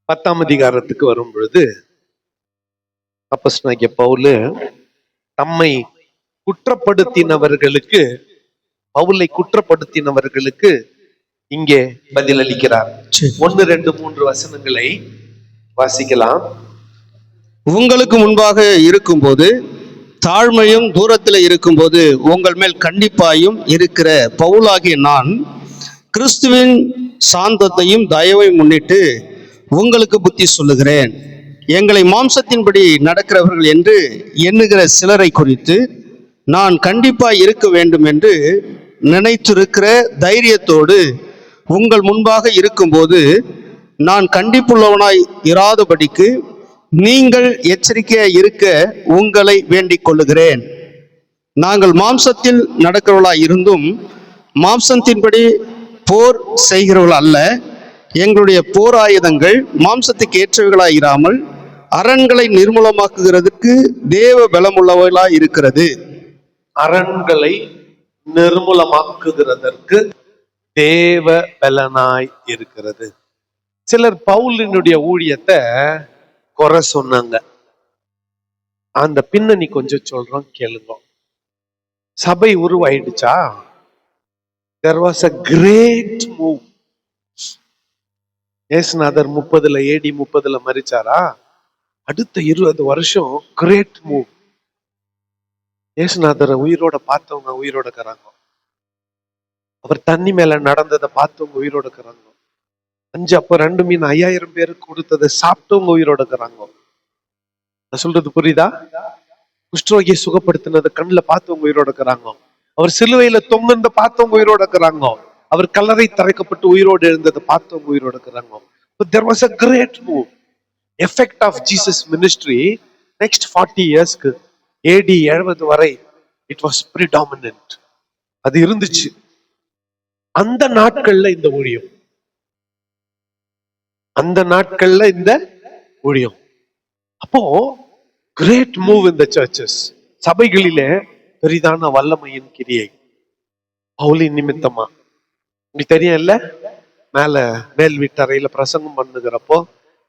10ஆம் அதிகாரத்துக்கு வரும் பொழுது அப்போஸ்தலனாகிய பவுல் தம்மை குற்றப்படுத்தினவர்களுக்கு, பவுலை குற்றப்படுத்தினவர்களுக்கு இங்கே பதிலளிக்கிறார். 1, 2, 3 வசனங்களை வாசிக்கலாம். உங்களுக்கு முன்பாக இருக்கும்போது தாழ்மையும் தூரத்தில் இருக்கும்போது உங்கள் மேல் கண்டிப்பாயும் இருக்கிற பவுலாகிய நான் கிறிஸ்துவின் சாந்தத்தையும் தயவை முன்னிட்டு உங்களுக்கு புத்தி சொல்லுகிறேன். எங்களை மாம்சத்தின்படி நடக்கிறவர்கள் என்று எண்ணுகிற சிலரை குறித்து நான் கண்டிப்பாய் இருக்க வேண்டும் என்று நினைத்திருக்கிற தைரியத்தோடு உங்கள் முன்பாக இருக்கும்போது நான் கண்டிப்புள்ளவனாய் இராதபடிக்கு நீங்கள் எச்சரிக்கையாய் இருக்க உங்களை வேண்டிக் கொள்ளுகிறேன். நாங்கள் மாம்சத்தில் நடக்கிறவர்களாய் இருந்தும் மாம்சத்தின்படி போர் செய்கிறவர்கள் அல்ல. எங்களுடைய போர் ஆயுதங்கள் மாம்சத்துக்கு ஏற்றவைகளாய் இராமல் அரண்களை நிர்மூலமாக்குகிறதுக்கு தேவ பலமுள்ளவர்களாய் இருக்கிறது. அரண்களை நிர்மூலமாக்குகிறதற்கு தேவ பலனாய் இருக்கிறது. சிலர் பவுலினுடைய ஊழியத்தை குறை சொன்னாங்க. அந்த பின்னணி கொஞ்சம் சொல்றோம், கேளுங்க. சபை உருவாயிடுச்சா? There was a great move. Yesunathar 30 AD 30 மரிச்சாரா? அடுத்த 20 வருஷம் கிரேட் மூவ். ஏசுநாதரை உயிரோட பார்த்தவங்க உயிரோட இருக்கிறாங்க. அவர் தண்ணி மேல நடந்ததை பார்த்தவங்க உயிரோட இருக்கிறாங்க. 5 அப்ப 2 மீன் 5000 பேருக்கு கொடுத்ததை சாப்பிட்டவங்க உயிரோட இருக்கிறாங்க. நான் சொல்றது புரியுதா? குஷ்டரோகியை சுகப்படுத்தினதை கண்ணுல பார்த்தவங்க உயிரோட இருக்கிறாங்க. அவர் சிலுவையில தொங்குந்த பார்த்தவங்க உயிரோட இருக்கிறாங்க. அவர் கல்லறை திறக்கப்பட்டு உயிரோடு எழுந்ததை பார்த்தவங்க உயிரோட இருக்கிறாங்க. But there was a great move. Effect of Jesus ministry next 40 yearsக்கு AD 70 வரை it was predominant. அது இருந்துச்சு அந்த நாட்கள்ல. இந்த ஊழியம் அந்த நாட்கள்ல இந்த ஊழியம் அப்போ great move in the churches. சபைகளிலே பெரிதான வல்லமையின் கிரியை பவுலின் நிமித்தமா. உங்களுக்கு தெரியும் இல்ல, மேல மேல் வீட்டறையில பிரசங்கம் பண்ணுகிறப்போ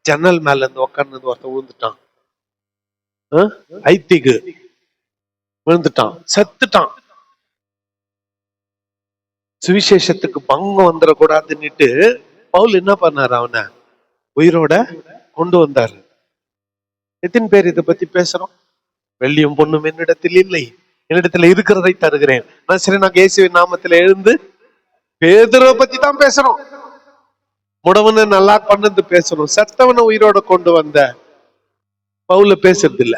ஜன்னல் மேல இருந்து உட்கார்ந்து ஒருத்தன் விழுந்துட்டான். ஐத்திகு விழுந்துட்டான், செத்துட்டான். சுவிசேஷத்துக்கு பங்கம் வந்துடக்கூடாதுன்னுட்டு பவுல் என்ன பண்ணாரு? அவனை உயிரோட கொண்டு வந்தாரு. எத்தனை பேர் இதை பத்தி பேசுறோம்? வெள்ளியும் பொண்ணும் என்னிடத்தில் இல்லை, என்னிடத்துல இருக்கிறதை தருகிறேன். நான் சரி, நாங்க இயேசுவின் நாமத்துல எழுந்து பேதுருவை பத்தி தான் பேசுறோம். முடவனை நல்லா பண்ணது பேசணும். செத்தவனை உயிரோட கொண்டு வந்த பவுல பேசுறது இல்ல.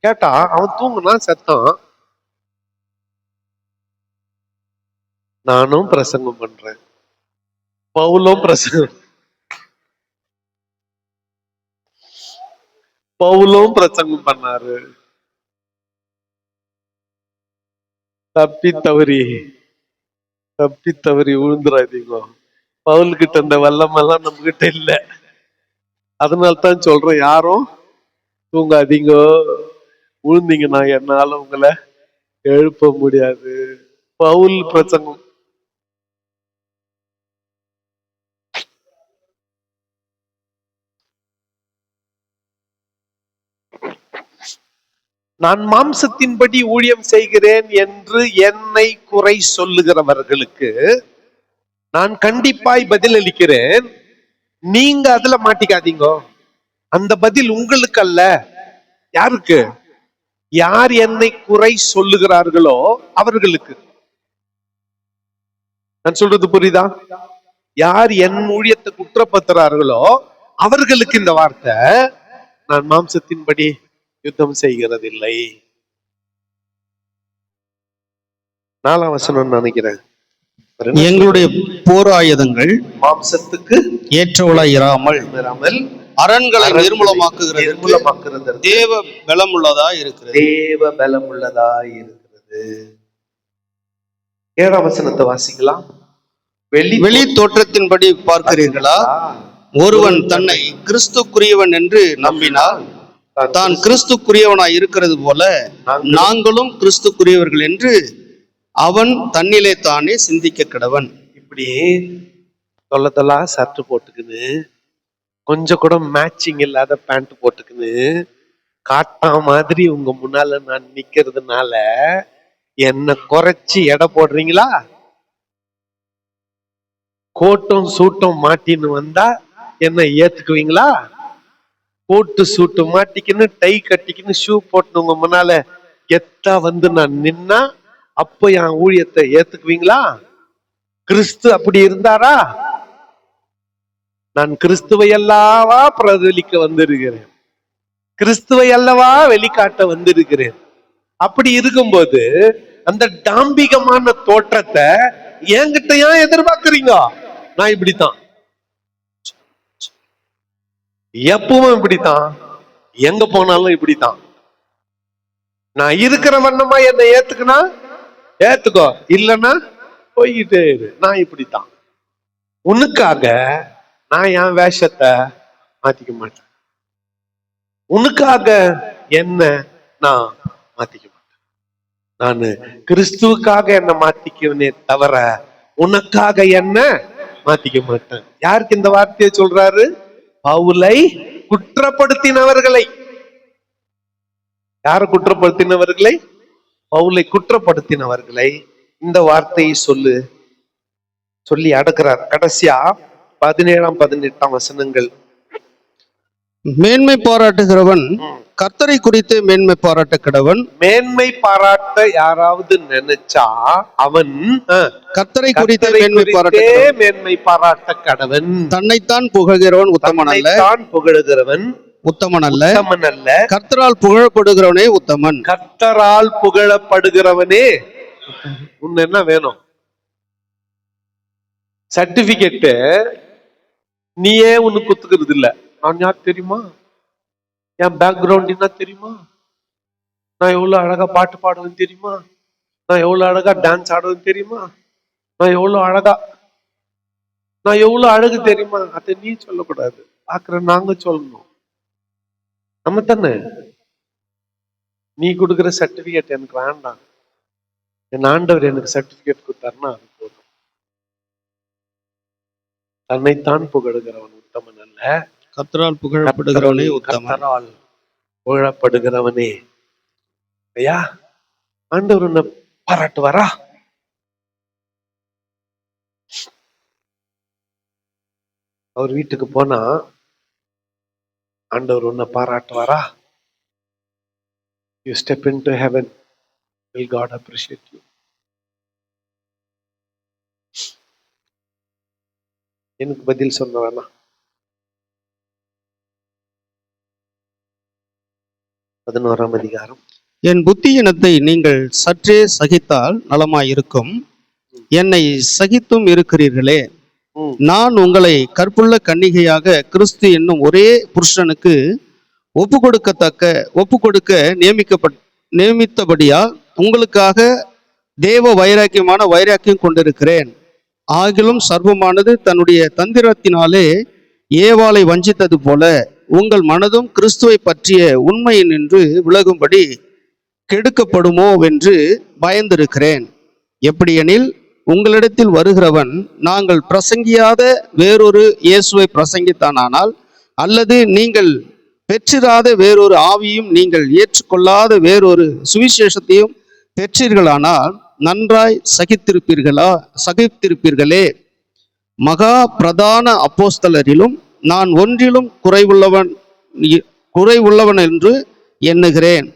கேட்டா அவன் தூங்குனா செத்தான். நானும் பிரசங்கம் பண்றேன், பவுலும் பிரசங்கம் பண்ணாரு. தப்பி தவறி விழுந்துடாதீங்க. பவுல் கிட்ட இந்த வல்லமெல்லாம் நம்ம கிட்ட இல்ல. அதனால்தான் சொல்றேன், யாரும் தூங்காதீங்க. விழுந்தீங்கன்னா என்னால உங்களை எழுப்ப முடியாது. பவுல் பிரசங்கம். நான் மாம்சத்தின்படி ஊழியம் செய்கிறேன் என்று என்னை குறை சொல்லுகிறவர்களுக்கு நான் கண்டிப்பாய் பதில் அளிக்கிறேன். நீங்க அதுல மாட்டிக்காதீங்க. அந்த பதில் உங்களுக்கு அல்ல. யாருக்கு? யார் என்னை குறை சொல்லுகிறார்களோ அவர்களுக்கு. நான் சொல்றது புரியுதா? யார் என் ஊழியத்தை குற்றப்படுத்துறார்களோ அவர்களுக்கு இந்த வார்த்தை. நான் மாம்சத்தின்படி யுத்தம் செய்கிறதில்லை. 4ஆம் வசனம் நினைக்கிறேன். எங்களுடைய போர் ஆயுதங்கள் மாம்சத்துக்கு ஏற்றவளாய் இராமல் அரண்களை நிர்மூலமாக்குகிறது தேவ பலமுள்ளதா இருக்கிறது. தேவ பலமுள்ளதா இருக்கிறது. 7ஆம் வசனத்தை வாசிக்கலாம். வெளி தோற்றத்தின்படி பார்க்கிறீர்களா? ஒருவன் தன்னை கிறிஸ்துக்குரியவன் என்று நம்பினால் தான் கிறிஸ்துக்குரியவனாய் இருக்கிறது போல நாங்களும் கிறிஸ்துக்குரியவர்கள் என்று அவன் தன்னிலே தானே சிந்திக்க கடவன். இப்படி தொல்லத்தொல்லா சர்ட்டு போட்டுக்குன்னு கொஞ்சம் கூட மேட்சிங் இல்லாத பேண்ட் போட்டுக்கின்னு காட்டா மாதிரி உங்க முன்னால நான் நிக்கிறதுனால என்ன குறைச்சி எடை போடுறீங்களா? கோட்டும் சூட்டும் மாட்டின்னு வந்தா என்ன ஏத்துக்குவீங்களா? கோட்டு சூட்டு மாட்டிக்கின்னு டை கட்டிக்கின்னு ஷூ போட்டு உங்க முன்னால எத்தா வந்து நான் நின்னா அப்ப என் ஊழியத்தை ஏத்துக்குவீங்களா? கிறிஸ்து அப்படி இருந்தாரா? நான் கிறிஸ்துவை அல்லவா பிரதிபலிக்க வந்திருக்கிறேன், கிறிஸ்துவை அல்லவா வெளிக்காட்ட வந்திருக்கிறேன். அப்படி இருக்கும்போது அந்த டாம்பிகமான தோற்றத்தை என்கிட்ட ஏன் எதிர்பார்க்கறீங்க? நான் இப்படித்தான், எப்பவும் இப்படித்தான், எங்க போனாலும் இப்படித்தான். நான் இருக்கிற வண்ணமா என்னை ஏத்துக்குனா ஏத்துக்கோ, இல்லைன்னா போய்கிட்டே இரு. நான் இப்படித்தான். உனக்காக நான் என் வேஷத்தை மாத்திக்க மாட்டேன். உனக்காக என்ன நான் மாத்திக்க மாட்டேன். நானு கிறிஸ்துவுக்காக என்ன மாத்திக்குவனே தவிர உனக்காக என்ன மாத்திக்க மாட்டேன். யாருக்கு இந்த வார்த்தையை சொல்றாரு? பவுலை குற்றப்படுத்தினவர்களை. யார குற்றப்படுத்தினவர்களை? பவுலை குற்றப்படுத்தினவர்களை இந்த வார்த்தையை சொல்லி அடக்குறார். கடைசியா 17, 18 வசனங்கள். மேன்மை பாராட்டுகிறவன் கர்த்தரை குறித்து மேன்மை பாராட்ட கடவன். மேன்மை பாராட்ட யாராவது நினைச்சா அவன் கர்த்தரை குறித்து மேன்மை பாராட்ட கடவன். தன்னைத்தான் புகழ்கிறவன் உத்தமன் அல்ல, தான் புகழுகிறவன் உத்தமன் அல்ல, உத்தமன் அல்ல, கர்த்தரால் புகழப்படுகிறவனே உத்தமன். கர்த்தரால் புகழப்படுகிறவனே. உன்ன என்ன வேணும்? சர்டிபிகேட் நீயே உனக்கு குத்துக்கிறது இல்ல. நான் யார் தெரியுமா? என் பேக்ரவுண்ட் என்ன தெரியுமா? நான் எவ்வளவு அழகா பாட்டு பாடுவேன் தெரியுமா? நான் எவ்வளவு அழகா டான்ஸ் ஆடுவேன் தெரியுமா? நான் எவ்வளவு அழகு தெரியுமா? அதை நீ சொல்லக்கூடாது, பாக்குற நாங்க சொல்லணும். நம்ம தானே. நீ கொடுக்குற சர்டிபிகேட் எனக்கு வேண்டாம். என் ஆண்டவர் எனக்கு சர்டிபிகேட் கொடுத்தாருன்னா அது போதும். தன்னைத்தான் புகழுகிறவன் உத்தமன் அல்ல, கர்த்தரால் புகழப்படுகிறவனே உத்தமன். கர்த்தரால் புகழப்படுகிறவனே. ஐயா, ஆண்டவர் உன்னை பாராட்டுவாரா? அவர் வீட்டுக்கு போனா ஆண்டவர் உன்னை பாராட்டுவாரா? You step into heaven, will God appreciate you? எனக்கு பதில் சொல்ல வேணாம். 11ஆம் அதிகாரம். என் புத்தியினத்தை நீங்கள் சற்றே சகித்தால் நலமாயிருக்கும், என்னை சகித்தும் இருக்கிறீர்களே. நான் உங்களை கற்புள்ள கன்னிகையாக கிறிஸ்து என்னும் ஒரே புருஷனுக்கு ஒப்பு கொடுக்க நியமித்தபடியால் உங்களுக்காக தேவ வைராக்கியம் கொண்டிருக்கிறேன். ஆகிலும் சர்வமானது தன்னுடைய தந்திரத்தினாலே ஏவாளை வஞ்சித்தது போல உங்கள் மனதும் கிறிஸ்துவை பற்றிய உண்மையினின்று விலகும்படி கெடுக்கப்படுமோ என்று பயந்திருக்கிறேன். எப்படியெனில் உங்களிடத்தில் வருகிறவன் நாங்கள் பிரசங்கியாத வேறொரு இயேசுவை பிரசங்கித்தானால், அல்லது நீங்கள் பெற்றிராத வேறொரு ஆவியும் நீங்கள் ஏற்றுக்கொள்ளாத வேறொரு சுவிசேஷத்தையும் பெற்றீர்களானால் நன்றாய் சகித்திருப்பீர்களே. மகா பிரதான அப்போஸ்தலரிலும் நான் ஒன்றிலும் குறைவுள்ளவன் என்று எண்ணுகிறேன்.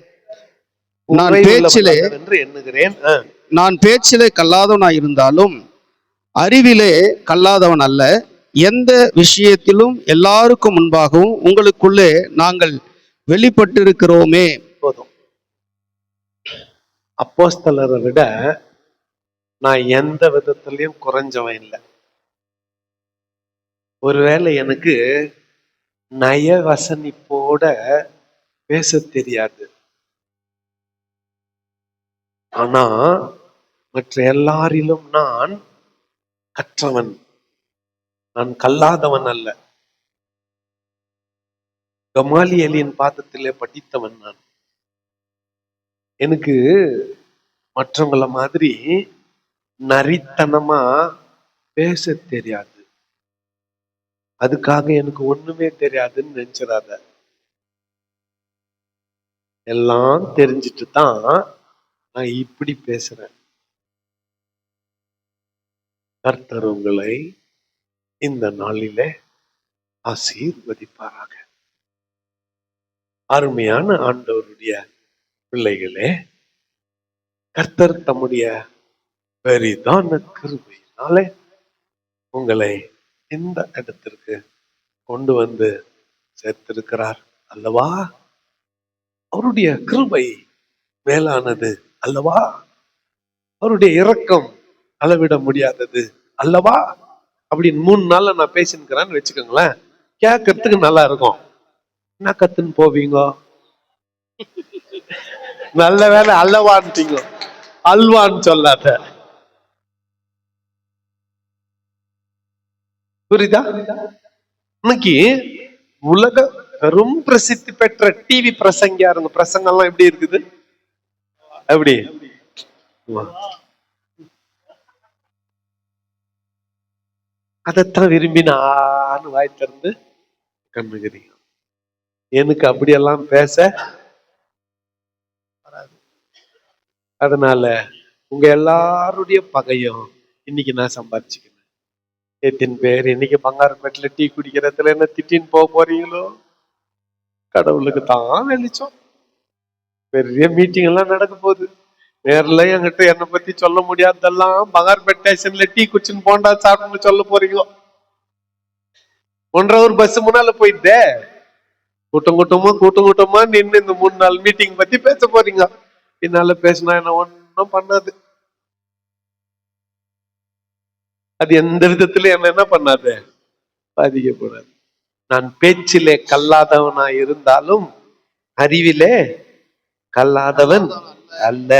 நான் பேச்சிலே கல்லாதவனாய் இருந்தாலும் அறிவிலே கல்லாதவன் அல்ல. எந்த விஷயத்திலும் எல்லாருக்கும் முன்பாகவும் உங்களுக்குள்ளே நாங்கள் வெளிப்பட்டிருக்கிறோமே. போதும். அப்போஸ்தலரை விட நான் எந்த விதத்திலையும் குறைஞ்சவன் இல்லை. ஒருவேளை எனக்கு நயவசனிப்போட பேச தெரியாது, ஆனா மற்ற எல்லாரிலும் நான் கற்றவன், நான் கல்லாதவன் அல்ல. கமாலியலின் பாதத்திலே படித்தவன் நான். எனக்கு மற்றவங்கள மாதிரி நரித்தனமா பேச தெரியாது. அதுக்காக எனக்கு ஒண்ணுமே தெரியாதுன்னு நினைச்சிடாத. எல்லாம் தெரிஞ்சிட்டு தான் நான் இப்படி பேசுறேன். கர்த்தர் உங்களை இந்த நாளிலே ஆசீர்வதிப்பாராக. அருமையான ஆண்டவருடைய பிள்ளைகளே, கர்த்தர் தம்முடைய பெரிதான கிருபையினாலே உங்களை இந்த இடத்திற்கு கொண்டு வந்து சேர்த்திருக்கிறார் அல்லவா? அவருடைய கிருபை மேலானது அல்லவா? அவருடைய இரக்கம் அளவிட முடியாதது அல்லவா? அப்படின்னு 3 நாள்ல நான் பேசினுக்கிறேன்னு வச்சுக்கோங்களேன், கேட்கறதுக்கு நல்லா இருக்கும். என்ன கத்துன்னு போவீங்க? நல்ல வேலை அல்லவான்ட்டீங்க, அல்வான்னு சொல்லாத. புரியுதா? இன்னைக்கு உலக பெரும் பிரசித்தி பெற்ற டிவி பிரசங்கியா இருங்க, பிரசங்கெல்லாம் எப்படி இருக்குது? எப்படி அதைத்தான் விரும்பி நான் வாய் திறந்து கண்ணுகிறீங்க. எனக்கு அப்படியெல்லாம் பேச வராது. அதனால உங்க எல்லாருடைய பகையும் இன்னைக்கு நான் சம்பாதிச்சுக்கணும். எத்தனை பேர் இன்னைக்கு பங்காரப்பேட்டில டீ குடிக்கிறதுல என்ன திட்டின்னு போக போறீங்களோ? கடவுளுக்கு தான் வெளிச்சம். பெரிய மீட்டிங் எல்லாம் நடக்க போகுது. நேர்ல என்கிட்ட என்னை பத்தி சொல்ல முடியாததெல்லாம் பங்காரப்பேட் ஸ்டேஷன்ல டீ குடிச்சுன்னு போண்டா சாப்பிட்டுன்னு சொல்ல போறீங்க. 1.5 hour பஸ் முன்னால போயிட்டே கூட்டம் கூட்டமா நின்று இந்த 3 நாள் மீட்டிங் பத்தி பேச போறீங்க. என்னால பேசினா என்ன ஒன்னும் பண்ணாது. அது எந்த விதத்துல என்ன பண்ணாது, பாதிக்கப்படாது. நான் பேச்சிலே கல்லாதவனா இருந்தாலும் அறிவிலே கல்லாதவன் அல்ல.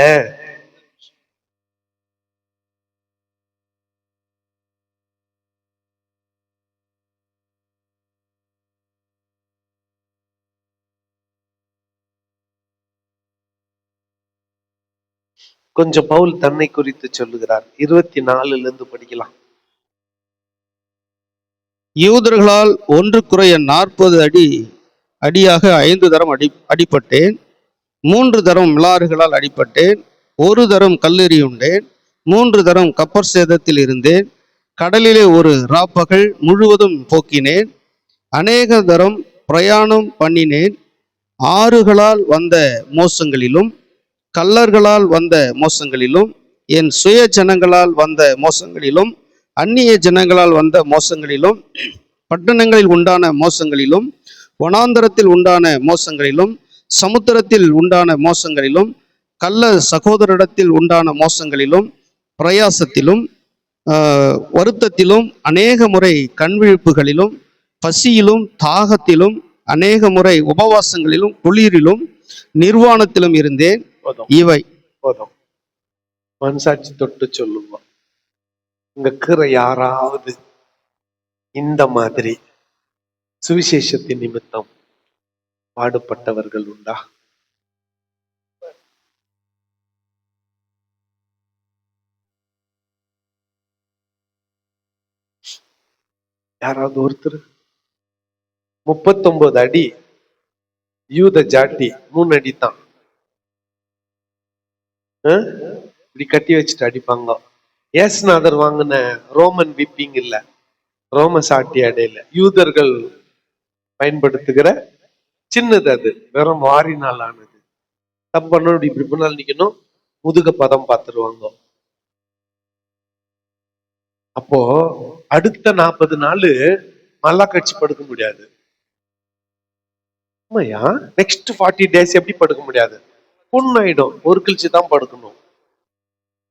கொஞ்சம் பவுல் தன்னை குறித்து சொல்லுகிறார். 24 படிக்கலாம். யூதர்களால் ஒன்று குறைய 40 அடியாக 5 தரம் அடிப்பட்டேன். 3 தரம் மிலாறுகளால் அடிப்பட்டேன். 1 தரம் கல்லெறியுண்டேன். 3 தரம் கப்பர் சேதத்தில் இருந்தேன். கடலிலே ஒரு ராப்பகல் முழுவதும் போக்கினேன். அநேக தரம் பிரயாணம் பண்ணினேன். ஆறுகளால் வந்த மோசங்களிலும் கல்லர்களால் வந்த மோசங்களிலும் என் சுய ஜனங்களால் வந்த மோசங்களிலும் அந்நிய ஜனங்களால் வந்த மோசங்களிலும் பட்டணங்களில் உண்டான மோசங்களிலும் வனாந்தரத்தில் உண்டான மோசங்களிலும் சமுத்திரத்தில் உண்டான மோசங்களிலும் கள்ள சகோதரிடத்தில் உண்டான மோசங்களிலும் பிரயாசத்திலும் வருத்தத்திலும் அநேக முறை கண்விழிப்புகளிலும் பசியிலும் தாகத்திலும் அநேக முறை உபவாசங்களிலும் குளிரிலும் நிர்வாணத்திலும் இருந்தேன். இவை போதும். மனசாட்சி தொட்டு சொல்லுங்க, உங்க கீரை யாராவது இந்த மாதிரி சுவிசேஷத்தின் நிமித்தம் பாடுபட்டவர்கள் உண்டா? யாராவது ஒருத்தர்? 39 அடி யூத ஜாட்டி 3 அடி தான் இப்படி கட்டி வச்சுட்டு அடிப்பாங்க. ஏசுநாதர் வாங்கின ரோமன் விப்பிங் இல்ல, ரோம சாட்டி அடையில, யூதர்கள் பயன்படுத்துகிற சின்னது, அது வெறும் வாரினால் ஆனது. தப்பு பண்ண இப்படி பண்ணால் நிக்கணும், முதுக பதம் பார்த்துருவாங்க. அப்போ அடுத்த 40 நாள் மல்லா கட்சி படுக்க முடியாது. நெக்ஸ்ட் 40 days எப்படி படுக்க முடியாது? புண்ணாயிடும், ஒரு கழிச்சு தான் படுக்கணும்.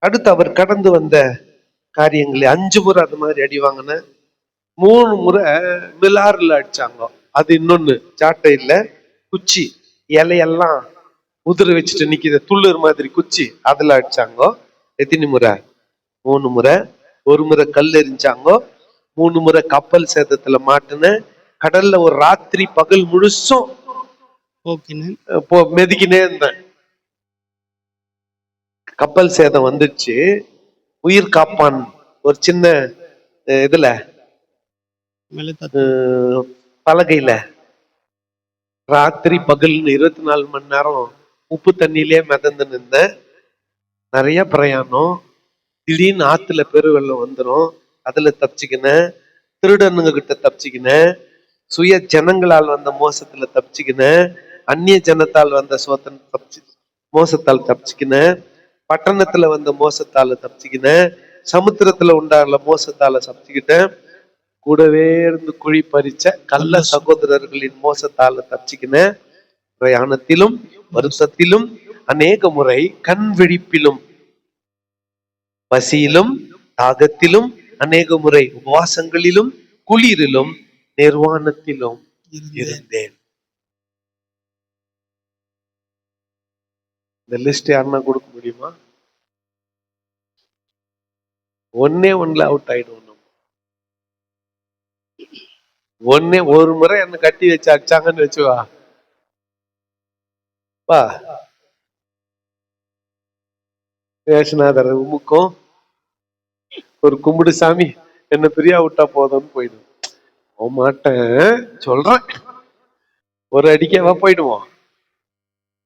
அடுத்து அவர் கடந்து வந்த காரியங்களே 5 முறை அது மாதிரி அடி வாங்கின, 3 முறை மிலாறுல அடிச்சாங்க. அது இன்னொன்னு சாட்டை இல்ல, குச்சி இலையெல்லாம் உதிர வச்சுட்டு நிக்கிது துள்ளுர் மாதிரி குச்சி, அதுல அடிச்சாங்க. எத்தனை முறை? 3 முறை. 1 முறை கல் எறிஞ்சாங்க. 3 முறை கப்பல் சேதத்துல மாட்டுன, கடல்ல ஒரு ராத்திரி பகல் முழுசும் மெதிக்கினே இருந்தேன். கப்பல் சேதம் வந்துச்சு. உயிர் காப்பான் ஒரு சின்ன இதுல பலகையில ராத்திரி பகல்னு 24 மணி நேரம் உப்பு தண்ணியிலே மிதந்து நின்ற நிறைய பிரயாணம். திடீர்னு ஆத்துல பெருவெள்ளம் வந்துடும், அதுல தப்பிச்சுக்கினேன். திருடனுங்க கிட்ட தப்பிச்சுக்கினேன். சுய ஜனங்களால் வந்த மோசத்துல தப்பிச்சுக்கினேன். அந்நிய ஜனத்தால் வந்த மோசத்தால் தப்பிச்சுக்கினேன். பட்டணத்துல வந்த மோசத்தால தப்பிச்சுக்கினேன். சமுத்திரத்துல உண்டான மோசத்தால தப்பிச்சுக்கிட்டேன். கூடவே இருந்து குழி பறிச்ச கள்ள சகோதரர்களின் மோசத்தால தப்பிச்சுக்கினேன். பிரயாணத்திலும் வருஷத்திலும் அநேக முறை கண் விழிப்பிலும் பசியிலும் தாகத்திலும் அநேக முறை உபவாசங்களிலும் குளிரிலும் நிர்வாணத்திலும் இருந்தேன். இந்த லிஸ்ட் யாருன்னா கொடுக்க முடியுமா? ஒன்னுல அவுட் ஆயிடும். ஒரு முறை என்ன கட்டி வச்சு அடிச்சாங்கன்னு வச்சுவா வேஷநாதர் உமுக்கும் ஒரு கும்பிடு சாமி என்ன பிரியா விட்டா போதும்னு போயிடும். மாட்டேன் சொல்றேன், ஒரு அடிக்கவா போயிடுவோம்.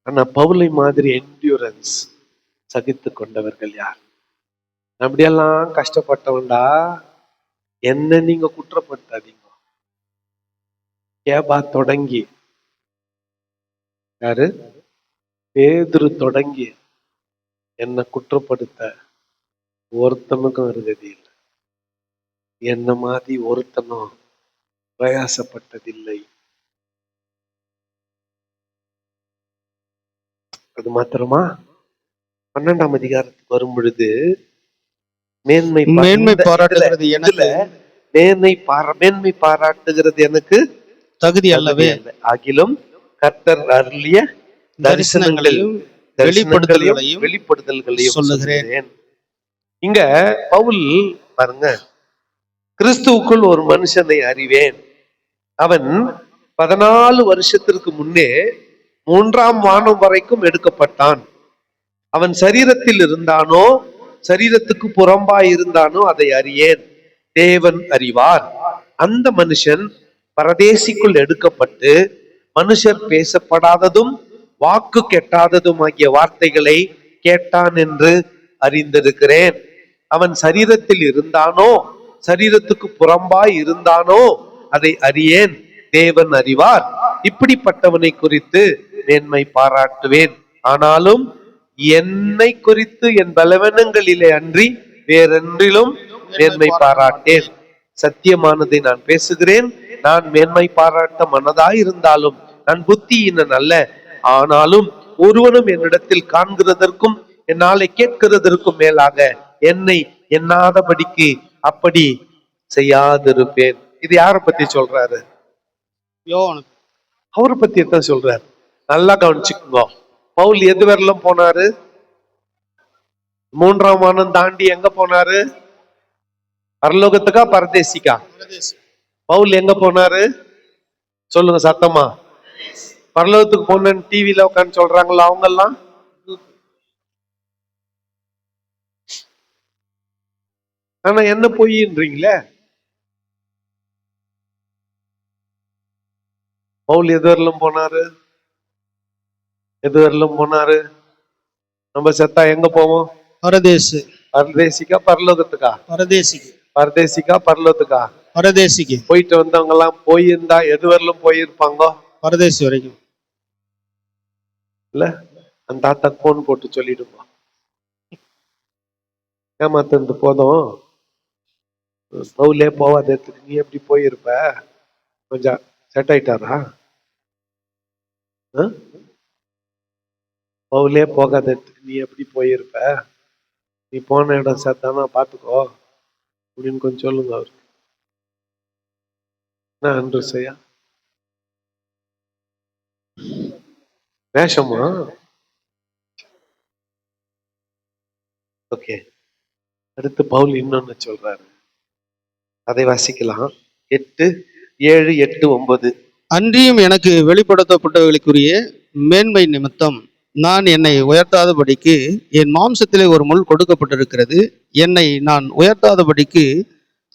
ஆனா பவுலை மாதிரி என்டியூரன்ஸ் சகித்து கொண்டவர்கள் யார்? அப்படியெல்லாம் கஷ்டப்பட்டவன்டா, என்ன நீங்க குற்றப்படுத்தாதீங்க. கேபா தொடங்கி யாரு? பேதுரு தொடங்கி என்ன குற்றப்படுத்த ஒருத்தனுக்கும் அருகதி இல்லை. என்ன மாதிரி ஒருத்தனும் பிரயாசப்பட்டதில்லை. அது மாத்திரமா 12ஆம் அதிகாரத்துக்கு வரும் பொழுது மேன்மை பாராட்டுகிறது எனக்கு தகுதி அல்லவே, ஆகிலும் கர்த்தர் அருளிய தரிசனங்களையும் வெளிப்படுதல்களையும் சொல்லுகிறேன். இங்க பவுல் பாருங்க, கிறிஸ்துவுக்குள் ஒரு மனுஷனை அறிவேன். அவன் 14 வருஷத்திற்கு முன்னே 3ஆம் வானம் வரைக்கும் எடுக்கப்பட்டான். அவன் சரீரத்தில் இருந்தானோ சரீரத்துக்கு புறம்பாய் இருந்தானோ அதை அறியேன், தேவன் அறிவார். அந்த மனுஷன் பரதேசிக்குள் எடுக்கப்பட்டு மனுஷர் பேசப்படாததும் வாக்கு கெட்டாததும் ஆகிய வார்த்தைகளை கேட்டான் என்று அறிந்திருக்கிறேன். அவன் சரீரத்தில் இருந்தானோ சரீரத்துக்கு புறம்பாய் இருந்தானோ அதை அறியேன், தேவன் அறிவார். இப்படிப்பட்டவனை குறித்து மேன்மை பாராட்டுவேன். ஆனாலும் என்னை குறித்து என் பலவீனங்களிலே அன்றி வேறென்றிலும் மேன்மை பாராட்டேன். சத்தியமானதை நான் பேசுகிறேன். நான் மேன்மை பாராட்ட மனதாய் இருந்தாலும் நான் புத்தியினன் அல்ல. ஆனாலும் ஒருவனும் என்னிடத்தில் காண்கிறதற்கும் என்னாலே கேட்கிறதற்கும் மேலாக என்னை எண்ணாதபடிக்கு அப்படி செய்யாதிருப்பேன். இது யாரை பத்தி சொல்றாரு? அவரை பத்தி தான் சொல்றாரு. நல்லா கவனிச்சுக்கோ. பவுல் எது வரலும் போனாரு? 3ஆம் வானம் தாண்டி எங்க போனாரு? பரலோகத்துக்கா பரதேசிக்கா? பவுல் எங்க போனாரு சொல்லுங்க சத்தமா. பரலோகத்துக்கு போனேன்னு டிவில உட்காந்து சொல்றாங்களா அவங்க எல்லாம்? ஆனா என்ன பொய்ன்றீங்களே? பவுல் எது வரலும் போனாரு? எது வரலும் போனாரு? நம்ம செத்தா எங்க போவோம்? பரதேசிக்கா பரலோகத்துக்கா? பரதேசிக்கா பரலோகத்துக்கா? பரதேசிக்கு. போயிட்டு வந்தவங்க எல்லாம் போயிருந்தா எது வரலும் போயிருப்பாங்க? பரதேசி வரைக்கும் இல்ல. அந்த தாத்தா போன் போட்டு சொல்லிடுப்பா, ஏமாத்து போதும், பவுலே போவாத இடத்துக்கு நீ எப்படி போயிருப்ப? கொஞ்சம் செட் ஆயிட்டாரா? பவுலே போகாத இடத்துக்கு நீ எப்படி போயிருப்ப? நீ போன இடம் சேர்த்தானா பாத்துக்கோ அப்படின்னு கொஞ்சம் சொல்லுங்க அவருக்கு. என்ன அன்று செய்யா வேஷமா? ஓகே. அடுத்து பவுல் இன்னொன்னு சொல்றாரு, அதை வாசிக்கலாம். 8, 7, 8, 9. அன்றியும் எனக்கு வெளிப்படுத்தப்பட்டவர்களுக்குரிய மேன்மை நிமித்தம் நான் என்னை உயர்த்தாதபடிக்கு என் மாம்சத்திலே ஒரு முள் கொடுக்கப்பட்டிருக்கிறது. என்னை நான் உயர்த்தாதபடிக்கு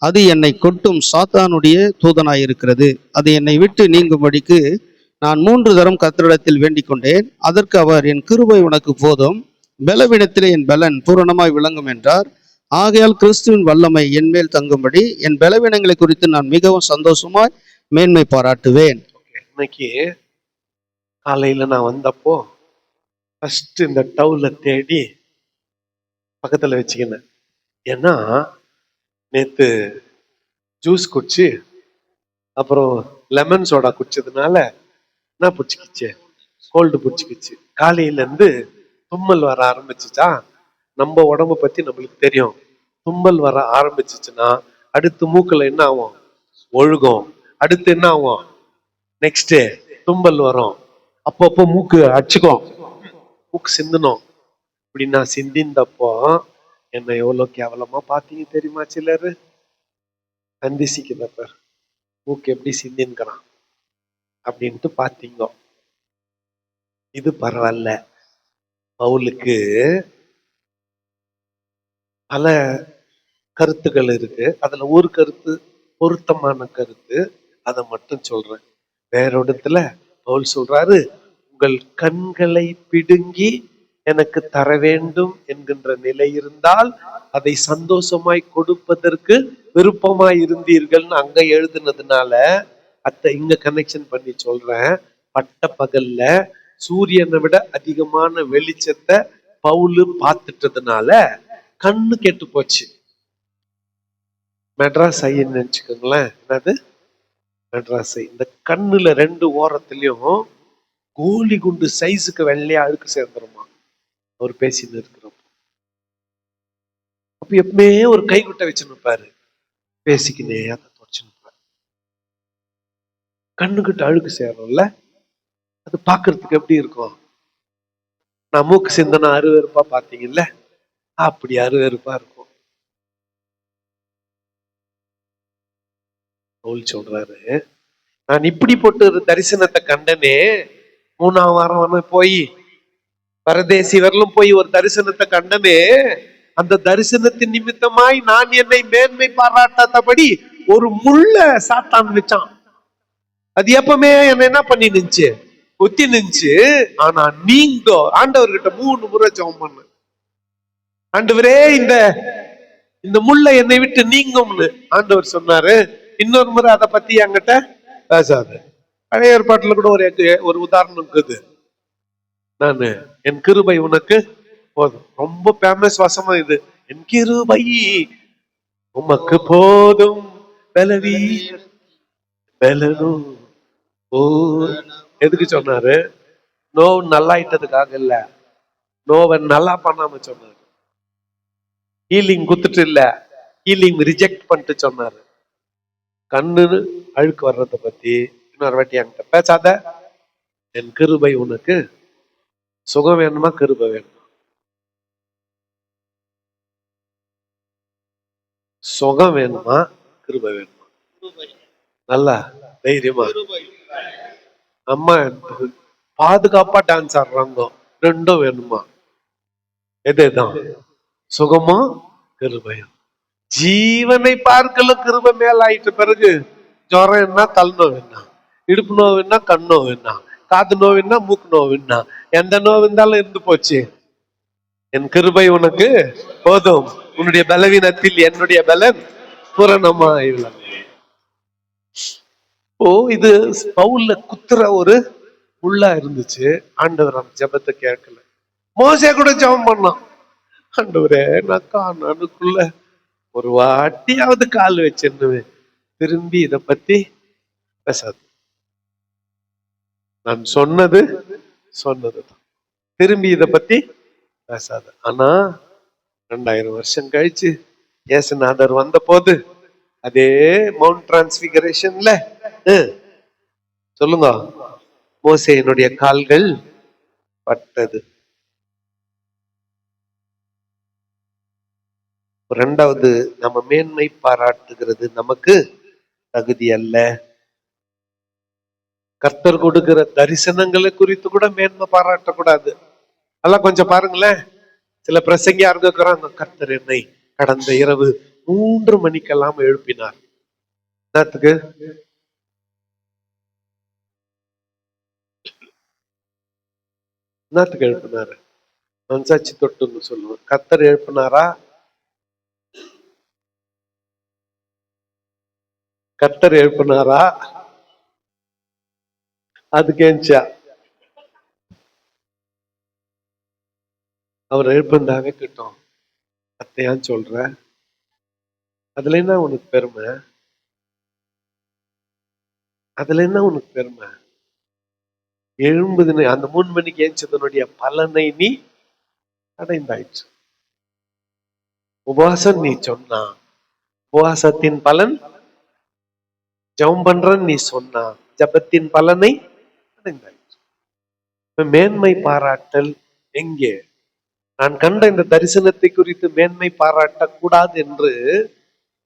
அது என்னை கொட்டும் சாத்தானுடைய தூதனாயிருக்கிறது. அது என்னை விட்டு நீங்கும்படிக்கு நான் 3 தரம் கர்த்தரிடத்தில் வேண்டிக் கொண்டேன். அதற்கு அவர், என் கிருபை உனக்கு போதும், பலவீனத்திலே என் பலன் பூரணமாய் விளங்கும் என்றார். ஆகையால் கிறிஸ்துவின் வல்லமை என் மேல் தங்கும்படி என் பலவீனங்களை குறித்து நான் மிகவும் சந்தோஷமாய் மேன்மை பாராட்டுவேன். இன்னைக்கு காலையில நான் வந்தப்போ ஃபர்ஸ்ட் இந்த டவுல தேடி பக்கத்துல வச்சுக்கினேன். ஏன்னா நேத்து ஜூஸ் குடிச்சு அப்புறம் லெமன் சோடா குடிச்சதுனால என்ன பிடிச்சிக்கிச்சு, கோல்டு பிடிச்சிக்கிச்சு. காலையில இருந்து தும்மல் வர ஆரம்பிச்சுச்சா. நம்ம உடம்ப பத்தி நம்மளுக்கு தெரியும். தும்மல் வர ஆரம்பிச்சிச்சுன்னா அடுத்து மூக்குல என்ன ஆகும், ஒழுகும். அடுத்து என்ன ஆகும், நெக்ஸ்ட் தும்பல் வரும். அப்பப்போ மூக்கு அடிச்சுக்கும், மூக்கு சிந்தணும். இப்படி நான் சிந்திந்தப்போ என்ன எவ்வளவு கேவலமா பாத்தீங்க தெரியுமா? சிலரு சந்திசிக்கிறப்ப மூக்கு எப்படி சிந்தின்கிறான் அப்படின்ட்டு பாத்தீங்க. இது பரவாயில்ல. பவுலுக்கு பல கருத்துக்கள் இருக்கு. அதுல ஒரு கருத்து பொருத்தமான கருத்து, அதை மட்டும் சொல்றேன். வேற இடத்துல பவுல் சொல்றாரு, உங்கள் கண்களை பிடுங்கி எனக்கு தர வேண்டும் என்கின்ற நிலை இருந்தால் அதை சந்தோஷமாய் கொடுப்பதற்கு விருப்பமாய் இருந்தீர்கள்னு அங்க எழுதுனதுனால இங்க கனெக்ஷன் பண்ணி சொல்றேன். பட்ட பகல்ல சூரியனை விட அதிகமான வெளிச்சத்தை பவுலு பார்த்துட்டதுனால கண்ணு கெட்டு போச்சு. மெட்ராஸ் ஐன்னு நினைச்சுக்கோங்களேன். என்னது மெட்ராஸ் ஐ? இந்த கண்ணுல 2 ஓரத்துலயும் கோலி குண்டு சைஸுக்கு வெள்ளையா அழுக்கு சேர்ந்துருமா அவர் பேசின்னு இருக்கிறோம். அப்ப எப்பவுமே ஒரு கைக்குட்டை வச்சு நிற்பாரு, பேசிக்கினே அதை தொடச்சு நிற்பாரு. கண்ணுக்கிட்ட அழுக்கு சேரும்ல, அது பாக்குறதுக்கு எப்படி இருக்கும்? நான் மூக்கு சிந்தனை அருவருப்பா பாத்தீங்கல்ல, அப்படி அருவருப்பா இருக்கும். பவுல் சொல்றாரு, நான் இப்படி போட்டு ஒரு தரிசனத்தை கண்டனே. 3ஆம் வாரம் போய் பரதேசி வரலும் போய் ஒரு தரிசனத்தை கண்டனே. அந்த தரிசனத்தின் நிமித்தமாய் நான் என்னை மேன்மை பாராட்டாதபடி ஒரு முள்ள சாத்தான் வச்சான். அது எப்பவுமே என்ன என்ன பண்ணி நின்ச்சு, ஒத்தி நின்ச்சு. ஆனா நீங்க ஆண்டவர்கிட்ட 3 முறை ஜெபம் பண்ண, ஆண்டவரே இந்த முள்ள என்னை விட்டு நீங்கும்னு ஆண்டவர் சொன்னாரு. இன்னொரு முறை அதை பத்தி என்கிட்ட பேசாது. பழைய ஏற்பாட்டுல கூட ஒரு உதாரணம் இருக்குது. நானு என் கிருபை உனக்கு போதும், ரொம்ப ஃபேமஸ் வசமா இது. என் கிருபை உமக்கு போதும், பலனும் எதுக்கு சொன்னாரு? நோவு நல்லாயிட்டதுக்காக இல்ல, நோவை நல்லா பண்ணாம சொன்னாரு. ஹீலிங் குத்துட்டு இல்ல, ஹீலிங் ரிஜெக்ட் பண்ணிட்டு சொன்னாரு. கண்ணு அழுக்கு வர்றத பத்தி இன்னொரு வாட்டி என்கிட்ட பேசாத. என் கிருபை உனக்கு சுகம் வேணுமா, கிருபை வேணுமா? சுகம் வேணுமா, கிருபை வேணுமா? நல்லா தைரியமா அம்மா பாதுகாப்பா டான்ஸ் ஆடுறாங்க, ரெண்டும் வேணுமா? எதுதான் சுகமோ கிருபையும்? ஜீவனை பார்க்கல கிருபை மேல ஆயிட்ட பிறகு ஜுரம் என்ன, தல் நோவு என்ன, இடுப்பு நோவு என்ன, கண் நோவு என்ன, காது நோவு என்ன, மூக்கு நோவு என்ன, எந்த நோவு இருந்தாலும் இருந்து போச்சு. என் கிருபை உனக்கு போதும், உன்னுடைய பலவீனத்தில் என்னுடைய பலன் பூரணமா இல்லை. இது பவுல்ல குத்துற ஒரு முள்ளா இருந்துச்சு. ஆண்டவர் அந்த ஜெபத்தை கேட்கல. மோசே கூட ஜெபம் பண்ணான், ஆண்டவரே நான் கானானுக்குள்ள ஒரு வாட்டியாவது கால் வச்சிருந்தேன், திரும்பி இத பத்தி பேசாது. நான் சொன்னதுதான், திரும்பி இத பத்தி பேசாது. ஆனா 2000 வருஷம் கழிச்சு இயேசுநாதர் வந்த போது அதே மவுண்ட் டிரான்ஸ்பிகரேஷன்ல சொல்லுங்க, மோசேயினுடைய கால்கள் பட்டது. 2வது, நம்ம மேன்மை பாராட்டுகிறது நமக்கு தகுதி அல்ல. கர்த்தர் கொடுக்கிற தரிசனங்களை குறித்து கூட மேன்மை பாராட்டக்கூடாது. அதெல்லாம் கொஞ்சம் பாருங்களேன். சில பிரசங்கியா இருக்கிறாங்க, கர்த்தர் என்னை கடந்த இரவு 3 மணிக்கெல்லாம் எழுப்பினார். என்னத்துக்கு? என்னத்துக்கு எழுப்பினாரு? மனசாட்சி தொட்டுன்னு சொல்லுவோம். கர்த்தர் எழுப்பினாரா? கர்த்தர் எழுப்பினாரா? அதுக்கு ஏன்ச்சா அவர் எழுப்பிருந்தாவே கிட்டும். அத்தையான்னு சொல்ற, அதுல என்ன உனக்கு பெருமை? அதுல என்ன உனக்கு பெருமை? எழும்புதுன்னு அந்த 3 மணிக்கு ஏஞ்சதனுடைய பலனை நீ அடைந்தாயிற்று. உபவாசம் நீ சொன்னா, உபவாசத்தின் பலன் ஜெபம் பண்றன்னு நீ சொன்னா, ஜபத்தின் பலனை அடைந்தாயிற்று. மேன்மை பாராட்டல் எங்கே? நான் கண்ட இந்த தரிசனத்தை குறித்து மேன்மை பாராட்டக்கூடாது என்று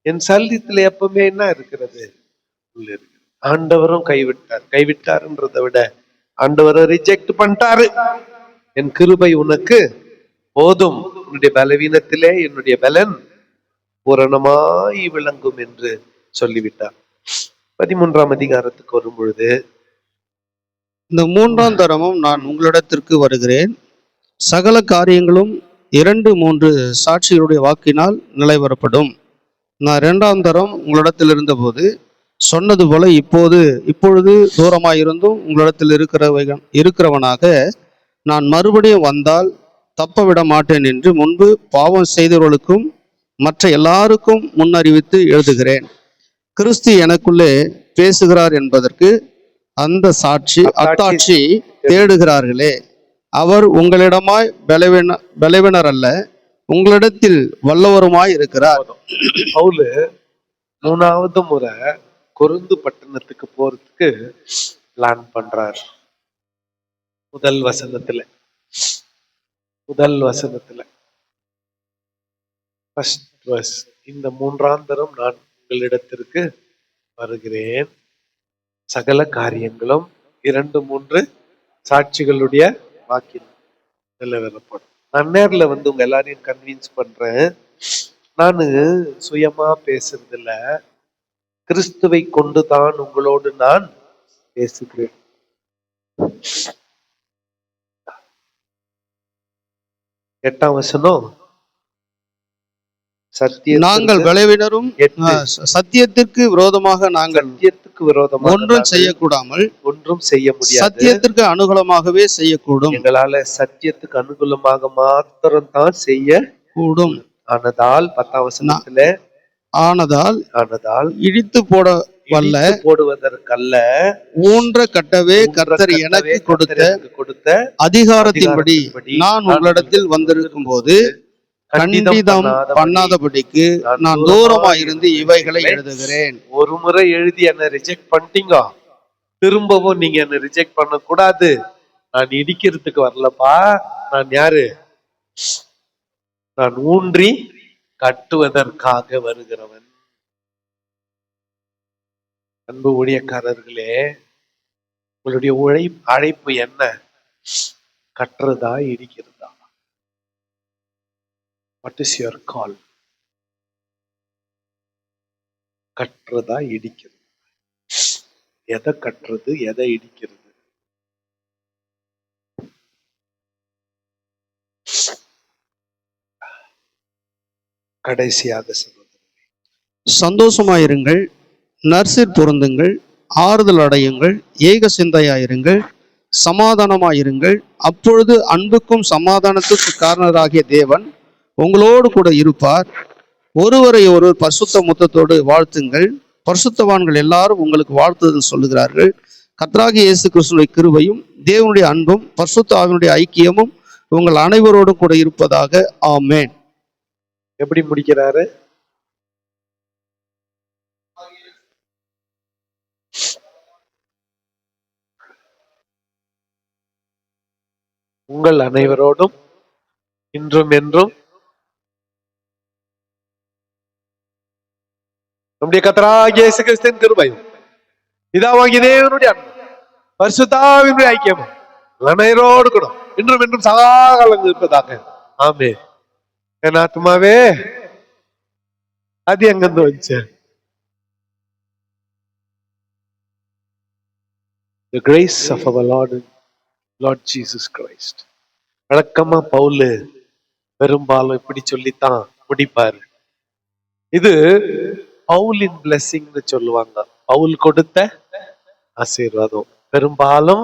என் சல்லித்துல எப்பவுமே என்ன இருக்கிறது? ஆண்டவரும் கைவிட்டாருன்றதை விட ஆண்டவரை ரிஜெக்ட் பண்ணிட்டாரு. என் கிருபை உனக்கு போதும், உன்னுடைய பலவீனத்திலே என்னுடைய பலன் பூரணமாய் விளங்கும் என்று சொல்லிவிட்டார். 13ஆம் அதிகாரத்துக்கு வரும் பொழுது, இந்த 3ஆம் தரமும் நான் உங்களிடத்திற்கு வருகிறேன், சகல காரியங்களும் 2-3 சாட்சிகளுடைய வாக்கினால் நிலைவரப்படும். நான் 2ஆம் தரம் உங்களிடத்தில் இருந்தபோது சொன்னது போல இப்பொழுது தூரமாயிருந்தும் உங்களிடத்தில் இருக்கிறவனாக நான் மறுபடியும் வந்தால் தப்ப விட மாட்டேன் என்று முன்பு பாவம் செய்தவர்களுக்கும் மற்ற எல்லாருக்கும் முன்னறிவித்து எழுதுகிறேன். கிறிஸ்து எனக்குள்ளே பேசுகிறார் என்பதற்கு அந்த அத்தாட்சி தேடுகிறார்களே. அவர் உங்களிடமாய் பலவீனர் அல்ல, உங்களிடத்தில் வல்லவருமாய் இருக்கிறார். பவுல் 3வது முறை கொரிந்து பட்டணத்துக்கு போறதுக்கு பிளான் பண்றார். முதல் வசனத்துல ஃபர்ஸ்ட் வெர்ஸ், இந்த 3ஆம் தரம் நான் உங்களிடத்திற்கு வருகிறேன், சகல காரியங்களும் 2-3 சாட்சிகளுடைய வாக்கில் நிலவரப்படும். நான் நேர்ல வந்து உங்க எல்லாரையும் கன்வின்ஸ் பண்றேன். நானு சுயமா பேசுறதில்ல, கிறிஸ்துவை கொண்டுதான் உங்களோடு நான் பேசுகிறேன். எட்டாம் வசனம், நாங்கள் பலவீனரும் சத்தியத்திற்கு விரோதமாக ஒன்றும் செய்யக்கூடாமல் ஒன்றும் செய்ய முடியாது, சத்தியத்திற்கு அனுகூலமாகவே செய்யக்கூடும். எங்களால சத்தியத்துக்கு அனுகூலமாக மாத்திரம் தான் செய்ய கூடும். ஆனதால் 10ஆம் வசனத்துல ஆனதால் இடித்து போட வல்ல போடுவதற்கல்ல, ஊன்ற கட்டவே கர்த்தர் எனக்கு கொடுத்த அதிகாரத்தின்படி நான் உங்களிடத்தில் வந்திருக்கும் போது கண்டிதம் பண்ணாதபடிக்கு நான் தூரமாயிருந்து இவைகளை எழுதுகிறேன். ஒரு முறை எழுதி என்ன ரிஜெக்ட் பண்ணிட்டீங்க, திரும்பவும் நீங்க என்ன ரிஜெக்ட் பண்ண கூடாது. நான் இடிக்கிறதுக்கு வரலப்பா, நான் யாரு? நான் ஊன்றி கட்டுவதற்காக வருகிறவன். அன்பு ஊழியக்காரர்களே, உங்களுடைய அழைப்பு என்ன? கட்டுறதா இடிக்கிறதா? What is your call? கட்டுறதா இடிக்கிறது? எதை கட்டுறது, எதை இடிக்கிறது? கடைசியாக சந்தோஷமாயிருங்கள், நற்சீர் பொருந்துங்கள், ஆறுதல் அடையுங்கள், ஏக சிந்தையாயிருங்கள், சமாதானமாயிருங்கள். அப்பொழுது அன்புக்கும் சமாதானத்துக்கு காரணராகிய தேவன் உங்களோடு கூட இருப்பார். ஒருவரை ஒருவர் பரிசுத்த முத்தத்தோடு வாழ்த்துங்கள். பரிசுத்தவான்கள் எல்லாரும் உங்களுக்கு வாழ்த்துதல் சொல்லுகிறார்கள். கர்த்தராகிய இயேசு கிறிஸ்துவின் கிருபையும் தேவனுடைய அன்பும் பரிசுத்த ஆவியினுடைய ஐக்கியமும் உங்கள் அனைவரோடும் கூட இருப்பதாக. ஆமென். எப்படி முடிக்கிறாரு? உங்கள் அனைவரோடும் இன்றும் என்றும் நம்முடைய கர்த்தராகிய இயேசு கிறிஸ்துவின் கிருபையும் பிதாவாகிய தேவனுடைய அன்பும் பரிசுத்த ஆவியினுடைய ஐக்கியமும் அனைவரோடு கூட இன்றும் என்றும் சதா காலம் இருப்பதாக. ஆமென். என் ஆத்துமாவே அது எங்கிருந்து வந்துச்சு? The grace of our Lord Jesus Christ. வழக்கமா பவுல் பெரும்பாலும் இப்படி சொல்லித்தான் முடிப்பாரு. இது பவுலின் பிளெஸிங்னு சொல்லுவாங்க. பவுல் கொடுத்த ஆசீர்வாதம். பெரும்பாலும்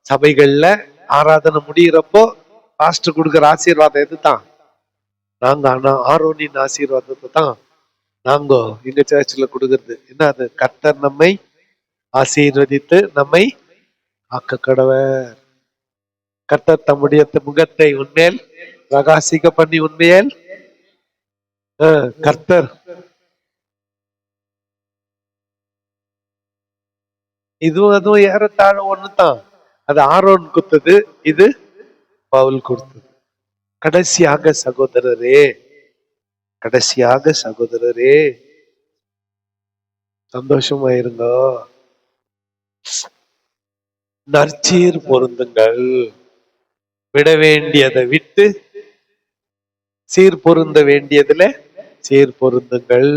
சபைகள்ல ஆராதனை முடிகிறப்போ பாஸ்டர் கொடுக்கிற ஆசீர்வாதம் எதுதான்? நாங்க ஆரோனின் ஆசீர்வாதத்தை தான் நாங்க எங்க சர்ச்சில் கொடுக்கறது. என்ன அது? கர்த்தர் நம்மை ஆசீர்வதித்து நம்மை ஆக்க கடவர். கர்த்தர் தம்முடைய முகத்தை உன்மேல் பிரகாசிக்க பண்ணி உண்மையேல் கர்த்தர். அதுவும் ஏறத்தாழ ஒண்ணுதான். அது ஆரோன் கொடுத்தது, இது பவுல் கொடுத்தது. கடைசியாக சகோதரரே சந்தோஷமாயிருங்க, நற்சீர் பொருந்துங்கள். விட வேண்டியதை விட்டு சீர் பொருந்த வேண்டியதுல சீர் பொருந்துங்கள்.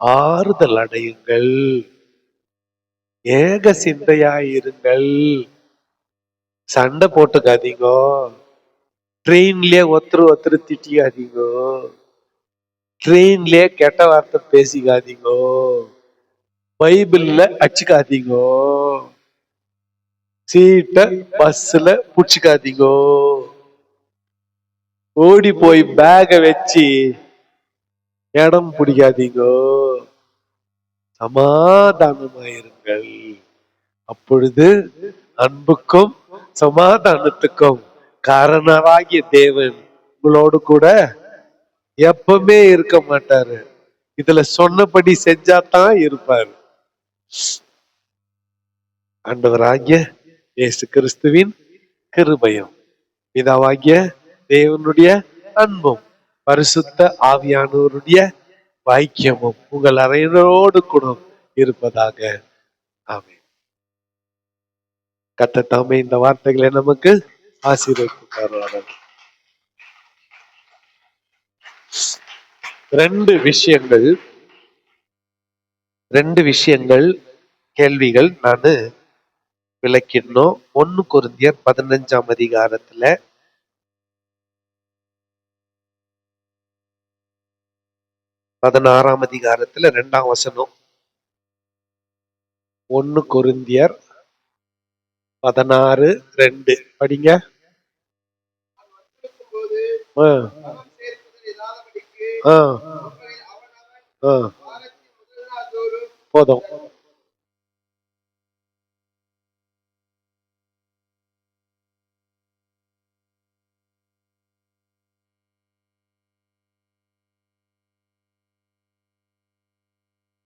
ஆறுதல் அடையுங்கள், ஏக சிந்தையாயிருங்கள். சண்டை போட்டுக்காதீங்க. ட்ரெயின்லயே ஒருத்தரு திட்டிக்காதீங்க. ட்ரெயின்லயே கெட்ட வார்த்தை பேசிக்காதீங்க. பைபிள்ல அடிச்சுக்காதீங்க. சீட்டை பஸ்ல புடிச்சுக்காதீங்க. ஓடி போய் பேக வச்சு இடம் பிடிக்காதீங்க. சமாதானமாயிருங்கள். அப்பொழுது அன்புக்கும் சமாதானத்துக்கும் காரணராகிய தேவன் உங்களோடு கூட எப்பவுமே இருக்க மாட்டாரு. இதுல சொன்னபடி செஞ்சாதான் இருப்பாரு. ஆண்டவராகிய இயேசு கிறிஸ்துவின் கிருபையும் பிதாவாகிய தேவனுடைய அன்பும் பரிசுத்த ஆவியானவருடைய வாக்கியமும் உங்கள் அனைவரோடு கூட இருப்பதாக. ஆமென். கர்த்தர் தாமே இந்த வார்த்தைகளை நமக்கு ஆசீர்வதிப்பார். ரெண்டு விஷயங்கள் கேள்விகள் நான் விளக்கிடணும். 1 கொரிந்தியர் 15ஆம் அதிகாரத்துல 16ஆம் அதிகாரத்துல 2ஆம் வசனம். 1 கொரிந்தியர் 16:2 படிங்க. போதும்.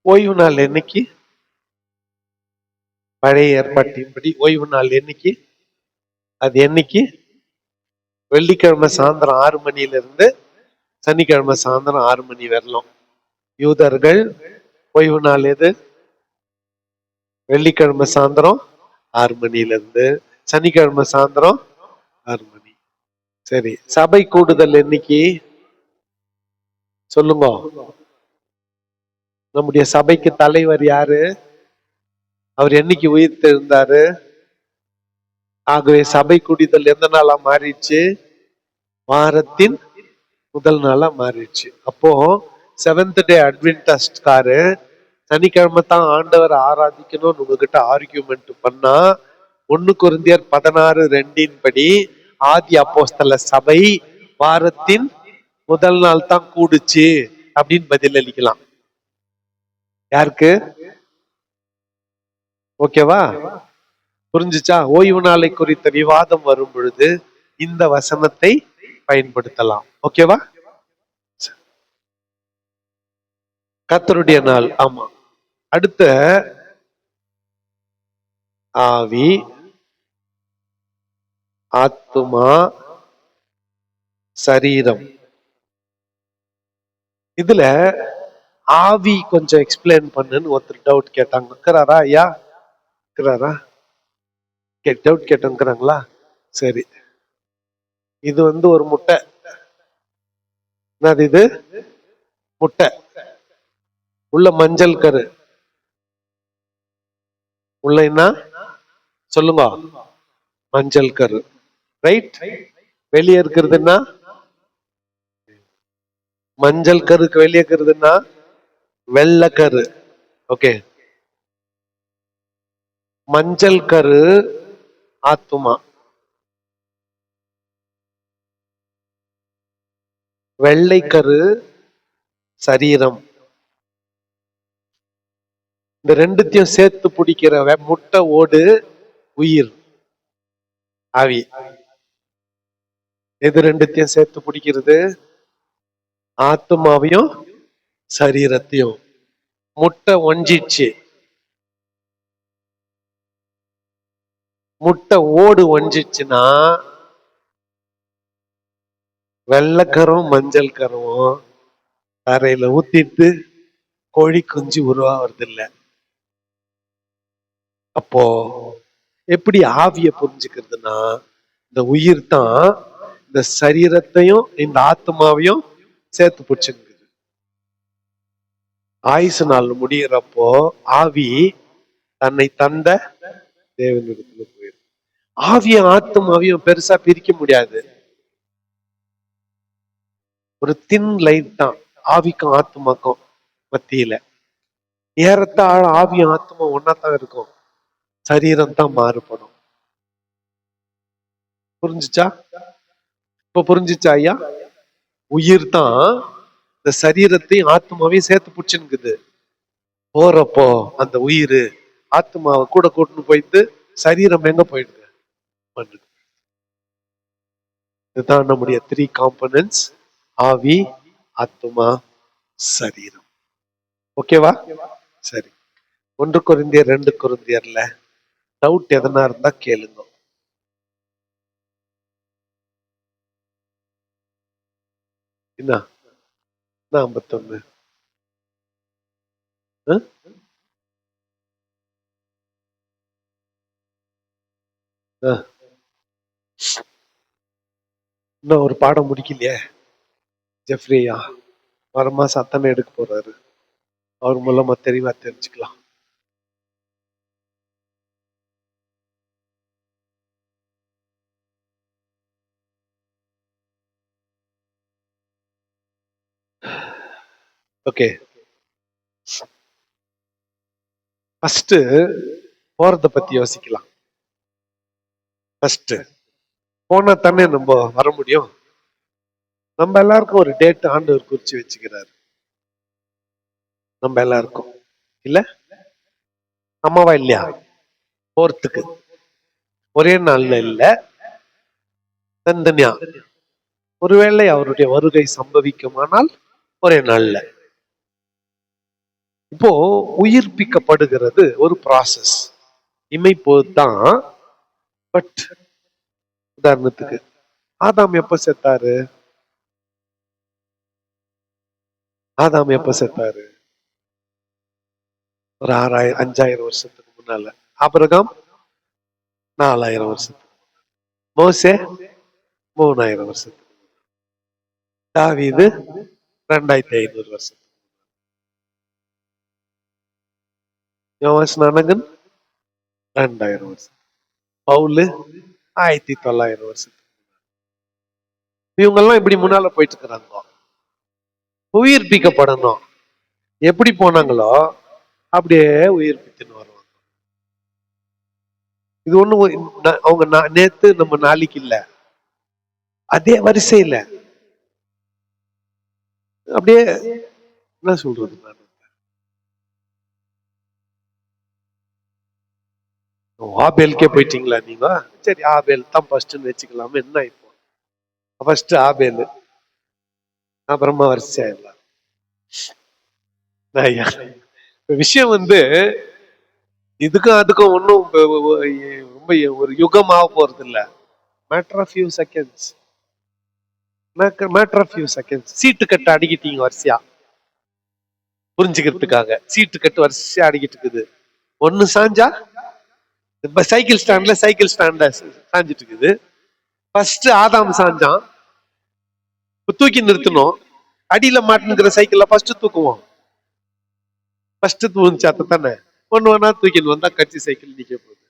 ஓய்வு நாள் என்னைக்கு? பழைய ஏற்பாட்டின்படி ஓய்வு நாள் என்னைக்கு? அது என்னைக்கு? வெள்ளிக்கிழமை சாயந்தரம் 6 மணில இருந்து சனிக்கிழமை சாயந்தரம் 6 மணி வரலாம். யூதர்கள் ஓய்வு நாள் எது? வெள்ளிக்கிழமை சாயந்தரம் 6 மணில இருந்து சனிக்கிழமை சாயந்தரம் 6 மணி. சரி, சபை கூடுதல் என்னைக்கு சொல்லுங்க. நம்முடைய சபைக்கு தலைவர் யாரு? அவர் என்னைக்கு உயிர் தெழுந்தாரு? ஆகவே சபை கூடுதல் எந்த நாளா மாறிடுச்சு? வாரத்தின் முதல் நாளா மாறிடுச்சு. அப்போ 7th டே அட்வென்டிஸ்ட்காரு சனிக்கிழமை தான் ஆண்டவரை ஆராதிக்கணும்னு உங்ககிட்ட ஆர்கியூமெண்ட் பண்ணா 1 கொரிந்தியர் 16:2 படி ஆதி அப்போஸ்தல சபை வாரத்தின் முதல் நாள் தான் கூடுச்சு அப்படின்னு பதில் அளிக்கலாம். யாருக்கு? ஓகேவா? புரிஞ்சுச்சா? ஓய்வு நாளை குறித்த விவாதம் வரும் பொழுது இந்த வசனத்தை பயன்படுத்தலாம். ஓகேவா? கர்த்தருடைய நாள். ஆமா. அடுத்த ஆவி, ஆத்துமா, சரீரம். இதுல ஆவி கொஞ்சம் எக்ஸ்பிளைன் பண்ணுன்னு ஒருத்தர் டவுட் கேட்டாங்க. இருக்கிறாரா ஐயா? இருக்கிறாரா? டவுட் கேட்டுங்கிறாங்களா? சரி, இது ஒரு முட்டை. என்னது இது? முட்டை. உள்ள மஞ்சள் கரு, உள்ள என்ன சொல்லுங்க? மஞ்சள் கரு, ரைட். வெளியே இருக்கிறதுன்னா மஞ்சள் கருக்கு வெளியே இருக்கிறதுன்னா வெள்ளை கரு. ஓகே, மஞ்சள் கரு ஆத்துமா, வெள்ளை கரு சரீரம். இந்த ரெண்டுத்தையும் சேர்த்து பிடிக்கிற முட்டை ஓடு உயிர், ஆவி. எது ரெண்டுத்தையும் சேர்த்து பிடிக்கிறது? ஆத்மாவையும் சரீரத்தையும். முட்டை ஒஞ்சிச்சு, முட்டை ஓடு ஒஞ்சிச்சுன்னா வெள்ளைக்கரும் மஞ்சள் கரும் தரையில ஊத்திட்டு கோழி குஞ்சு உருவாகிறது இல்ல. அப்போ எப்படி ஆவிய புரிஞ்சுக்கிறதுனா, இந்த உயிர் தான் இந்த சரீரத்தையும் இந்த ஆத்மாவையும் சேர்த்து பிடிச்சுக்குது. ஆயுசு நாள் முடிகிறப்போ ஆவி தன்னை தந்த தேவனிடத்துல போயிடும். ஆவியும் ஆத்மாவையும் பெருசா பிரிக்க முடியாது. ஒரு தின் லைட் தான் ஆவிக்கும் ஆத்மாக்கும் மத்தியில. ஏறத்தாழ ஆவியும் ஆத்மா ஒன்னா தான் இருக்கும், சரீரம் தான் மாறுபடும். புரிஞ்சுச்சா? இப்ப புரிஞ்சுச்சா ஐயா? உயிர் தான் இந்த சரீரத்தையும் ஆத்மாவையும் சேர்த்து பிடிச்சுக்குது. போறப்போ அந்த உயிர் ஆத்மாவை கூட கூட்டுன்னு போயிட்டு சரீரம் எங்க போயிடுது? இதுதான் நம்முடைய 3 காம்பனன்ட்ஸ்: ஆவி, ஆத்மா, சரீரம். ஓகேவா? சரி. 1 கொரிந்தியர் 2 கொரிந்தியர்ல டவுட் எதனா இருந்தா கேளுங்க. என்ன 51 இன்னும் ஒரு பாடம் முடிக்கலையே. ஜெஃப்ரியா வரமா சத்தனை எடுக்க போறாரு. அவர் மூலமா தெளிவா தெரிஞ்சுக்கலாம். ஓகே, ஃபர்ஸ்ட் போறத பத்தி யோசிக்கலாம். ஃபர்ஸ்ட் போனா தானே நம்ம வர முடியும். நம்ம எல்லாருக்கும் ஒரு டேட் ஆண்டவர் குறிச்சு வச்சுக்கிறாரு. நம்ம எல்லாருக்கும் இல்ல, அம்மாவா இல்லையா? போறதுக்கு ஒரே நாள்ல இல்ல, தனித்தனியா. ஒருவேளை அவருடைய வருகை சம்பவிக்குமானால் ஒரே நாள்ல. இப்போ உயிர்ப்பிக்கப்படுகிறது ஒரு ப்ராசஸ், இமைப்போது தான். பட் உதாரணத்துக்கு ஆதாம் எப்ப செத்தாரு? ஆதாம் எப்ப செத்தாரு? ஒரு 5000 வருஷத்துக்கு முன்னால. ஆபிரகாம் 4000 வருஷத்துக்கு, மோசே 3000 வருஷத்துக்கு, தாவீது 2500 வருஷத்துக்கு, யோவான் 2000 வருஷம், பவுலு 1900 வருஷத்துக்கு. இவங்கெல்லாம் இப்படி முன்னால போயிட்டு இருக்கிறாங்க. உயிர்ப்பிக்கப்படணும். எப்படி போனாங்களோ அப்படியே உயிர்ப்பித்துன்னு வருவாங்க. இது ஒண்ணு அவங்க நேத்து நம்ம நாளைக்கு இல்ல, அதே வரிசையில அப்படியே. என்ன சொல்றது, நான் ஆபேலுக்கே போயிட்டீங்களா நீங்க? சரி, ஆபேல் தான் ஃபர்ஸ்ட்னு வச்சுக்கலாமே. என்ன இப்போ ஃபர்ஸ்ட் ஆபேல், அப்புறமா வரிசையா எல்லாம். விஷயம் இதுக்கும் அதுக்கும் ஒன்றும் ரொம்ப ஒரு யுகமாக போறது இல்ல. Matter of few seconds. Matter of few seconds. சீட்டு கட்டு அடிக்கிட்டீங்க வரிசையா, புரிஞ்சுக்கிறதுக்காக. சீட்டு கட்டு வரிசையா அடிக்கிட்டு இருக்குது. ஒண்ணு சாஞ்சா சைக்கிள் ஸ்டாண்ட்ல சாஞ்சிட்டு இருக்குது. ஃபர்ஸ்ட் ஆதாம் சாஞ்சான், தூக்கி நிறுத்தணும். அடியில மாட்டினுக்கிற சைக்கிள்ல ஃபர்ஸ்ட் தூக்குவோம். ஃபர்ஸ்ட் தூணிச்சு அதை தானே. ஒண்ணு ஒண்ணா தூக்கின்னு வந்தா கட்சி சைக்கிள் நிக்க போகுது.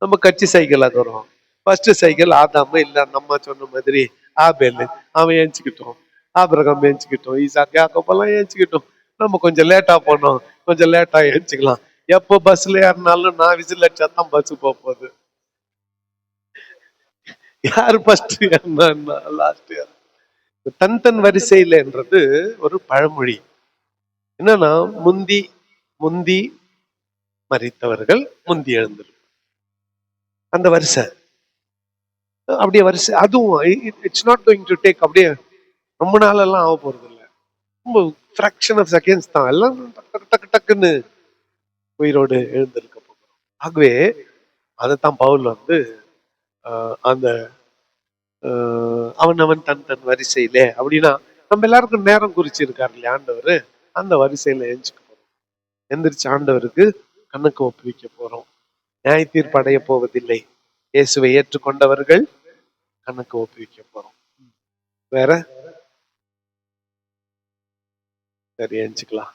நம்ம கட்சி சைக்கிள் அது வரும். ஃபர்ஸ்ட் சைக்கிள் ஆதாம இல்ல நம்ம சொன்ன மாதிரி ஆபேல், அவன் ஏஞ்சுக்கிட்டோம். ஆபிரகாம் ஏஞ்சுக்கிட்டோம். ஈசாக்கு யாக்கோபெல்லாம் ஏஞ்சுக்கிட்டோம். நம்ம கொஞ்சம் லேட்டா போனோம், கொஞ்சம் லேட்டா ஏஞ்சுக்கலாம். எப்போ பஸ்ல ஏறினாலும் நான் விசில் அடிச்சா தான் பஸ் போகுது. யாரு ஃபர்ஸ்ட் ஏறினா லாஸ்ட் ஏற, தன் தன் வரிசையிலன்றது ஒரு பழமொழி. என்னன்னா முந்தி முந்தி மரித்தவர்கள் முந்தி எழுந்திருக்கும். அந்த வரிசை அப்படியே வரிசை, அதுவும் it's not going to take அப்படியே ரொம்ப நாளெல்லாம் ஆக போறது இல்லை. ரொம்ப ஃபிராக்ஷன் ஆஃப் செகண்ட்ஸ் தான். எல்லாம் டக்கு டக்கு டக்குன்னு உயிரோடு எழுந்திருக்க போகிறோம். ஆகவே அதைத்தான் பவுல் வந்து அந்த அவன் தன் தன் வரிசையிலே அப்படின்னா நம்ம எல்லாருக்கும் நேரம் குறிச்சிருக்காரு இல்லையா ஆண்டவர். அந்த வரிசையில எந்திரிக்க போறோம். எந்திரிச்சு ஆண்டவருக்கு கணக்கு ஒப்புவிக்க போறோம். நியாய தீர்ப்பு அடைய போவதில்லை. இயேசுவை ஏற்றுக்கொண்டவர்கள் கணக்கு ஒப்புவிக்க போறோம். வேற சரி எஞ்சிக்கலாம்.